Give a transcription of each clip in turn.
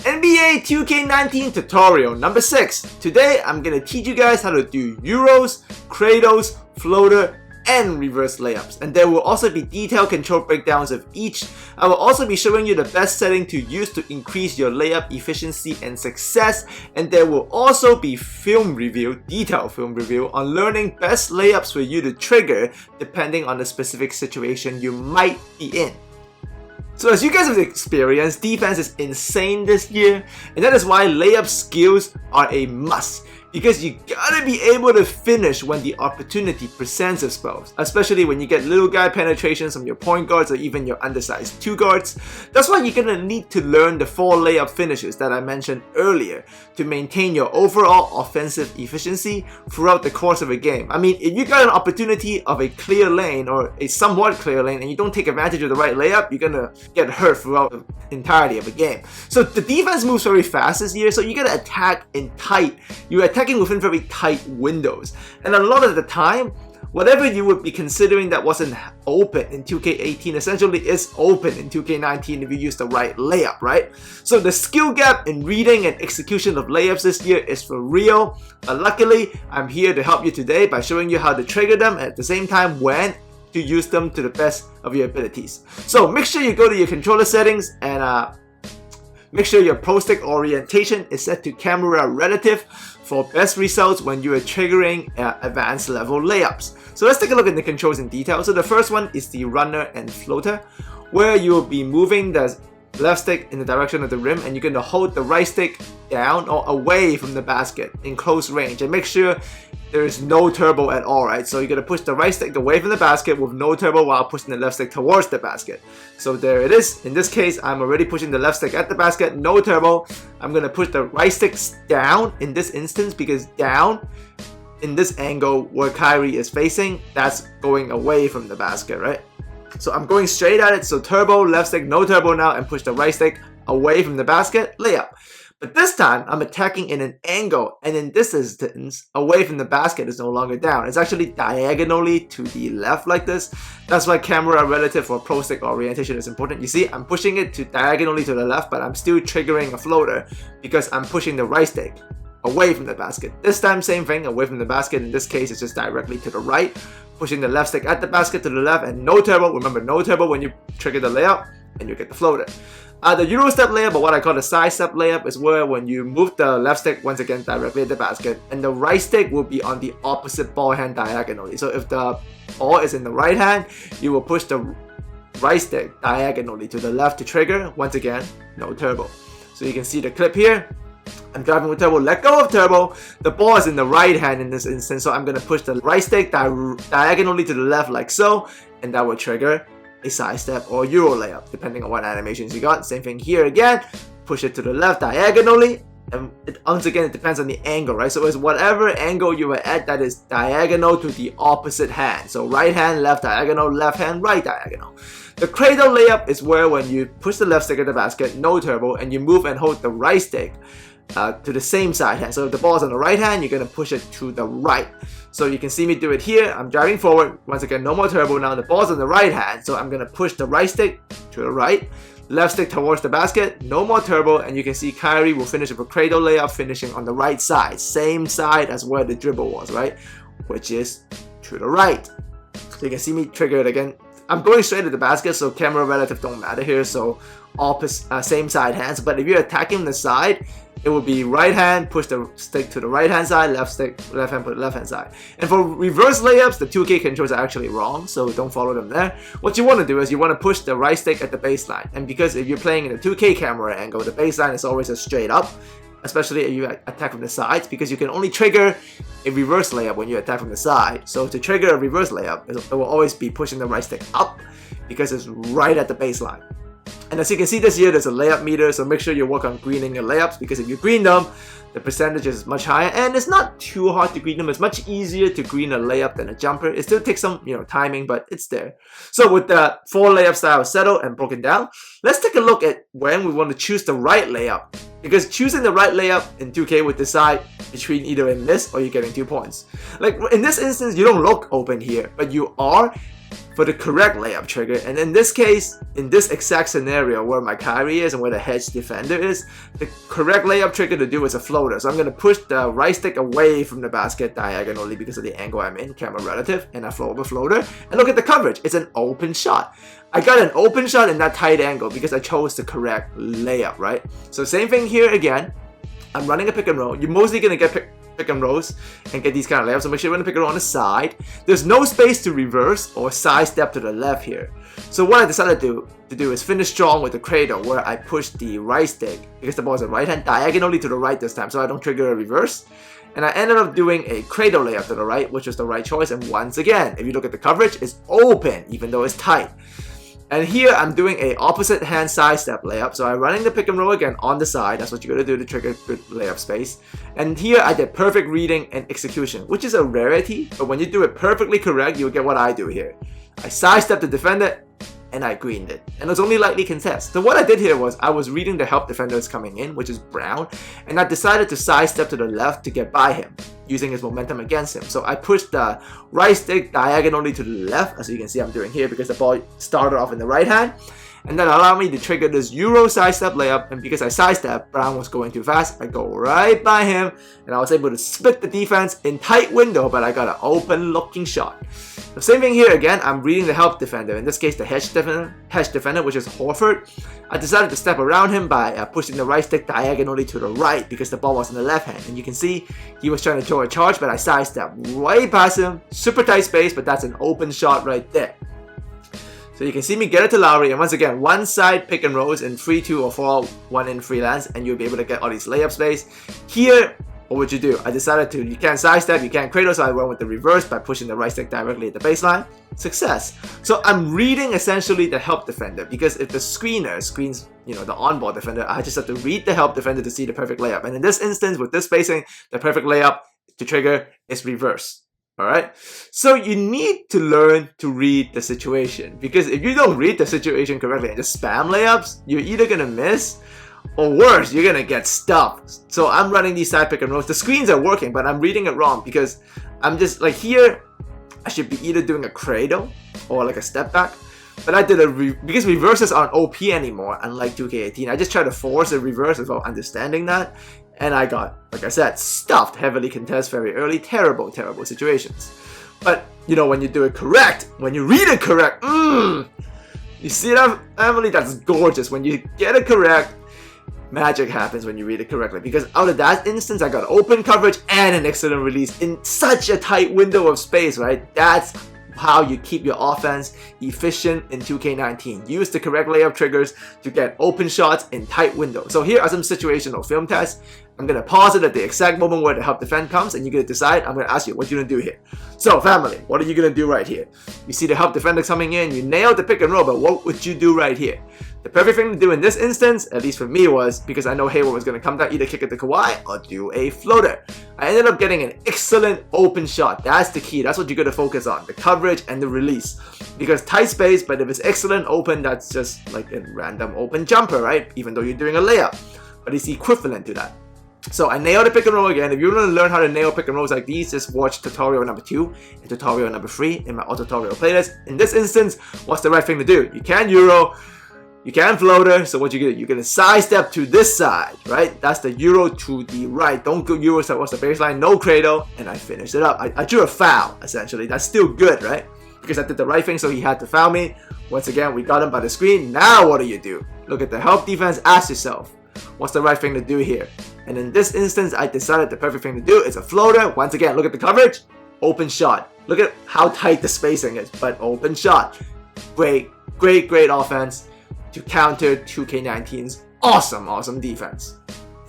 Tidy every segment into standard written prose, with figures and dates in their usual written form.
NBA 2K19 tutorial number 6. Today I'm gonna teach you guys how to do Euros, Cradles, Floater, and reverse layups, and there will also be detailed control breakdowns of each. I will also be showing you the best setting to use to increase your layup efficiency and success, and there will also be detailed film review on learning best layups for you to trigger depending on the specific situation you might be in. So as you guys have experienced, defense is insane this year, and that is why layup skills are a must. Because you gotta be able to finish when the opportunity presents itself, especially when you get little guy penetrations from your point guards or even your undersized 2 guards. That's why you're gonna need to learn the 4 layup finishes that I mentioned earlier to maintain your overall offensive efficiency throughout the course of a game. I mean, if you got an opportunity of a clear lane or a somewhat clear lane and you don't take advantage of the right layup, you're gonna get hurt throughout the entirety of a game. So the defense moves very fast this year, so you gotta attack in tight. You're attacking within very tight windows, and a lot of the time whatever you would be considering that wasn't open in 2K18 essentially is open in 2K19 if you use the right layup, right? So the skill gap in reading and execution of layups this year is for real, but luckily I'm here to help you today by showing you how to trigger them and at the same time when to use them to the best of your abilities. So make sure you go to your controller settings and make sure your pro stick orientation is set to camera relative for best results when you are triggering advanced level layups. So let's take a look at the controls in detail. So the first one is the runner and floater, where you will be moving the left stick in the direction of the rim and you're going to hold the right stick down or away from the basket in close range, and make sure there is no turbo at all, right? So you're going to push the right stick away from the basket with no turbo while pushing the left stick towards the basket. So there it is. In this case, I'm already pushing the left stick at the basket, no turbo. I'm going to push the right stick down in this instance because down in this angle where Kyrie is facing, that's going away from the basket, right? So I'm going straight at it, so turbo, left stick, no turbo now, and push the right stick away from the basket, layup. But this time, I'm attacking in an angle, and in this instance, away from the basket is no longer down. It's actually diagonally to the left like this. That's why camera relative for pro stick orientation is important. You see, I'm pushing it to diagonally to the left, but I'm still triggering a floater because I'm pushing the right stick away from the basket. This time, same thing, away from the basket. In this case, it's just directly to the right. Pushing the left stick at the basket to the left, and no turbo. Remember, no turbo when you trigger the layup, and you get the floater. The Europstep layup, or what I call the side step layup, is where when you move the left stick once again directly at the basket, and the right stick will be on the opposite ball hand diagonally. So if the ball is in the right hand, you will push the right stick diagonally to the left to trigger. Once again, no turbo. So you can see the clip here. I'm driving with turbo, let go of turbo. The ball is in the right hand in this instance, so I'm going to push the right stick diagonally to the left like so, and that will trigger a side step or Euro layup, depending on what animations you got. Same thing here again, push it to the left diagonally, and once again it depends on the angle, right? So it's whatever angle you are at that is diagonal to the opposite hand. So right hand, left diagonal, left hand, right diagonal. The cradle layup is where when you push the left stick at the basket, no turbo, and you move and hold the right stick to the same side hand. So if the ball is on the right hand, you're going to push it to the right. So you can see me do it here. I'm driving forward. Once again, no more turbo now. The ball's on the right hand, so I'm going to push the right stick to the right. Left stick towards the basket, no more turbo, and you can see Kyrie will finish with a cradle layup, finishing on the right side. Same side as where the dribble was, right? Which is to the right. So you can see me trigger it again. I'm going straight at the basket, so camera relative don't matter here. So opposite, same side hands. But if you're attacking the side, it will be right hand, push the stick to the right hand side, left stick, left hand, put left hand side. And for reverse layups, the 2K controls are actually wrong, so don't follow them there. What you want to do is you want to push the right stick at the baseline. And because if you're playing in a 2K camera angle, the baseline is always a straight up, especially if you attack from the sides, because you can only trigger a reverse layup when you attack from the side. So to trigger a reverse layup, it will always be pushing the right stick up because it's right at the baseline. And as you can see this year, there's a layup meter, so make sure you work on greening your layups, because if you green them, the percentage is much higher, and it's not too hard to green them. It's much easier to green a layup than a jumper. It still takes some, timing, but it's there. So with the 4 layup style settled and broken down, let's take a look at when we want to choose the right layup, because choosing the right layup in 2K would decide between either a miss or you're getting 2 points. Like in this instance, you don't look open here, but you are for the correct layup trigger. And in this case, in this exact scenario where my Kyrie is and where the hedge defender is, the correct layup trigger to do is a floater. So I'm going to push the right stick away from the basket diagonally because of the angle I'm in, camera relative, and I float a floater. And look at the coverage. It's an open shot. I got an open shot in that tight angle because I chose the correct layup, right? So same thing here again. I'm running a pick and roll. You're mostly going to get pick and rolls and get these kind of layups. So make sure you run a pick and roll on the side. There's no space to reverse or sidestep to the left here. So what I decided to do is finish strong with the cradle, where I push the right stick because the ball is a right hand diagonally to the right this time, so I don't trigger a reverse. And I ended up doing a cradle layup to the right, which was the right choice. And once again, if you look at the coverage, it's open even though it's tight. And here I'm doing a opposite hand sidestep layup. So I'm running the pick and roll again on the side. That's what you gotta do to trigger good layup space. And here I did perfect reading and execution, which is a rarity. But when you do it perfectly correct, you'll get what I do here. I sidestep the defender and I greened it. And it was only lightly contested. So what I did here was I was reading the help defenders coming in, which is brown. And I decided to sidestep to the left to get by him, using his momentum against him. So I pushed the right stick diagonally to the left, as you can see I'm doing here, because the ball started off in the right hand. And that allowed me to trigger this Euro sidestep layup. And because I sidestepped, Brown was going too fast, I go right by him. And I was able to split the defense in tight window, but I got an open looking shot. The same thing here again, I'm reading the help defender, in this case the hedge defender, which is Horford. I decided to step around him by pushing the right stick diagonally to the right because the ball was in the left hand. And you can see he was trying to throw a charge, but I sidestepped right past him. Super tight space, but that's an open shot right there. So you can see me get it to Lowry, and once again, one side pick and rolls in 3-2 or 4-1 in freelance, and you'll be able to get all these layup space. Here, what would you do? I decided to, you can't sidestep, you can't cradle, so I went with the reverse by pushing the right stick directly at the baseline. Success. So I'm reading essentially the help defender, because if the screener screens, you know, the on-ball defender, I just have to read the help defender to see the perfect layup. And in this instance, with this spacing, the perfect layup to trigger is reverse. Alright, so you need to learn to read the situation, because if you don't read the situation correctly and just spam layups, you're either gonna miss or worse, you're gonna get stuffed. So I'm running these side pick and rolls. The screens are working, but I'm reading it wrong because I'm just like here, I should be either doing a cradle or like a step back. But I did because reverses aren't OP anymore, unlike 2K18. I just tried to force a reverse without understanding that. And I got, like I said, stuffed, heavily contest very early, terrible situations. But, you know, when you do it correct, when you read it correct, you see that, Emily? That's gorgeous. When you get it correct, magic happens when you read it correctly. Because out of that instance, I got open coverage and an excellent release in such a tight window of space, right? That's how you keep your offense efficient in 2K19. Use the correct layup triggers to get open shots in tight windows. So here are some situational film tests. I'm going to pause it at the exact moment where the help defend comes, and you're going to decide. I'm going to ask you what you're going to do here. So family, what are you going to do right here? You see the help defender coming in, you nailed the pick and roll, but what would you do right here? The perfect thing to do in this instance, at least for me, was, because I know Hayward was going to come down, either kick it to Kawhi or do a floater. I ended up getting an excellent open shot. That's the key. That's what you're going to focus on, the coverage and the release. Because tight space, but if it's excellent open, that's just like a random open jumper, right? Even though you're doing a layup. But it's equivalent to that. So I nailed the pick and roll again. If you want to learn how to nail pick and rolls like these, just watch tutorial number 2 and tutorial number 3 in my auto tutorial playlist. In this instance, what's the right thing to do? You can Euro, you can floater, so what you do? You're going to sidestep to this side, right? That's the Euro to the right. Don't go Euro, so what's the baseline? No cradle, and I finished it up. I drew a foul, essentially. That's still good, right? Because I did the right thing, so he had to foul me. Once again, we got him by the screen. Now what do? Look at the help defense, ask yourself, what's the right thing to do here? And in this instance, I decided the perfect thing to do is a floater. Once again, look at the coverage, open shot. Look at how tight the spacing is, but open shot. Great offense to counter 2K19's awesome defense.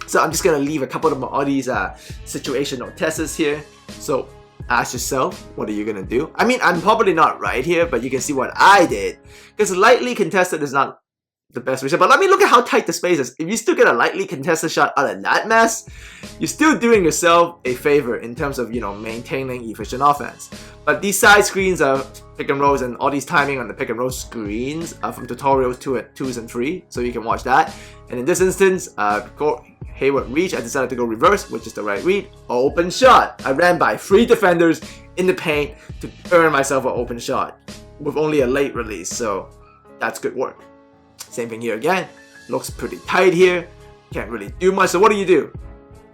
So I'm just gonna leave a couple of all these situational tests here. So ask yourself, what are you gonna do? I mean, I'm probably not right here, but you can see what I did. Because lightly contested is not the best result. But let me look at how tight the space is. If you still get a lightly contested shot out of that mess, you're still doing yourself a favor in terms of, you know, maintaining efficient offense. But these side screens are pick and rolls, and all these timing on the pick and roll screens are from tutorials 2s and 3, so you can watch that. And in this instance, Hayward reach, I decided to go reverse, which is the right read. Open shot. I ran by 3 defenders in the paint to earn myself an open shot. with only a late release, so that's good work. Same thing here again. Looks pretty tight here. Can't really do much. So what do?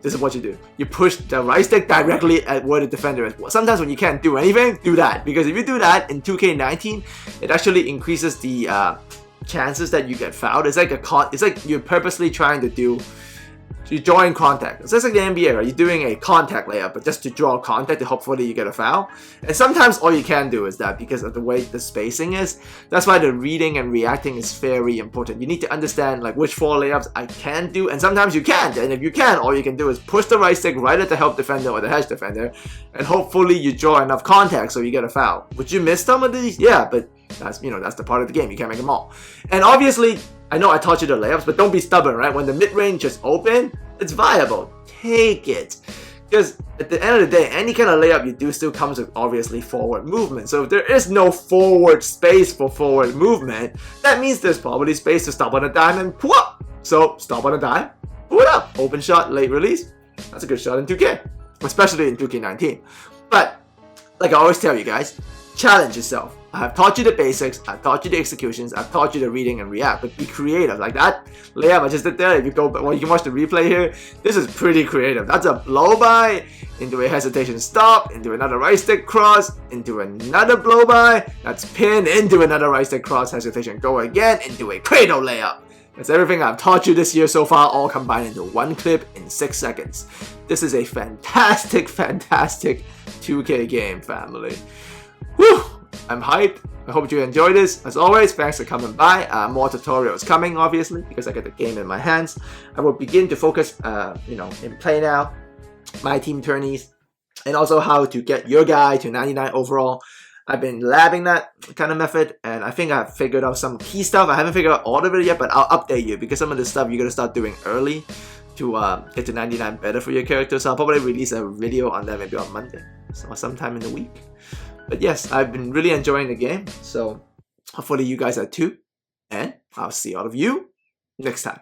This is what you do. You push the right stick directly at where the defender is. Sometimes when you can't do anything, do that. Because if you do that in 2K19, it actually increases the chances that you get fouled. It's like you're purposely trying to do. You're drawing contact. It's just like the NBA, right? You're doing a contact layup, but just to draw contact to hopefully you get a foul. And sometimes all you can do is that because of the way the spacing is. That's why the reading and reacting is very important. You need to understand like which 4 layups I can do, and sometimes you can't. And if you can, all you can do is push the right stick right at the help defender or the hedge defender, and hopefully you draw enough contact so you get a foul. Would you miss some of these? Yeah, but that's the part of the game. You can't make them all. And obviously, I know I taught you the layups, but don't be stubborn, right? When the mid-range is open, it's viable. Take it. Because at the end of the day, any kind of layup you do still comes with obviously forward movement. So if there is no forward space for forward movement, that means there's probably space to stop on a dime and pull up. So stop on a dime, pull it up. Open shot, late release. That's a good shot in 2K, especially in 2K19. But like I always tell you guys, challenge yourself. I have taught you the basics, I've taught you the executions, I've taught you the reading and react, but be creative. Like that layup I just did there, if you go, well, you can watch the replay here, this is pretty creative. That's a blow by, into a hesitation stop, into another right stick cross, into another blow by, that's pin, into another right stick cross, hesitation go again, into a cradle layup. That's everything I've taught you this year so far, all combined into one clip in 6 seconds. This is a fantastic, fantastic 2K game, family. Whew! I'm hyped. I hope you enjoyed this. As always, thanks for coming by. More tutorials coming, obviously, because I got the game in my hands. I will begin to focus, in play now, my team tourneys, and also how to get your guy to 99 overall. I've been labbing that kind of method, and I think I've figured out some key stuff. I haven't figured out all of it yet, but I'll update you because some of the stuff you're going to start doing early to get to 99 better for your character. So I'll probably release a video on that maybe on Monday or sometime in the week. But yes, I've been really enjoying the game, so hopefully you guys are too, and I'll see all of you next time.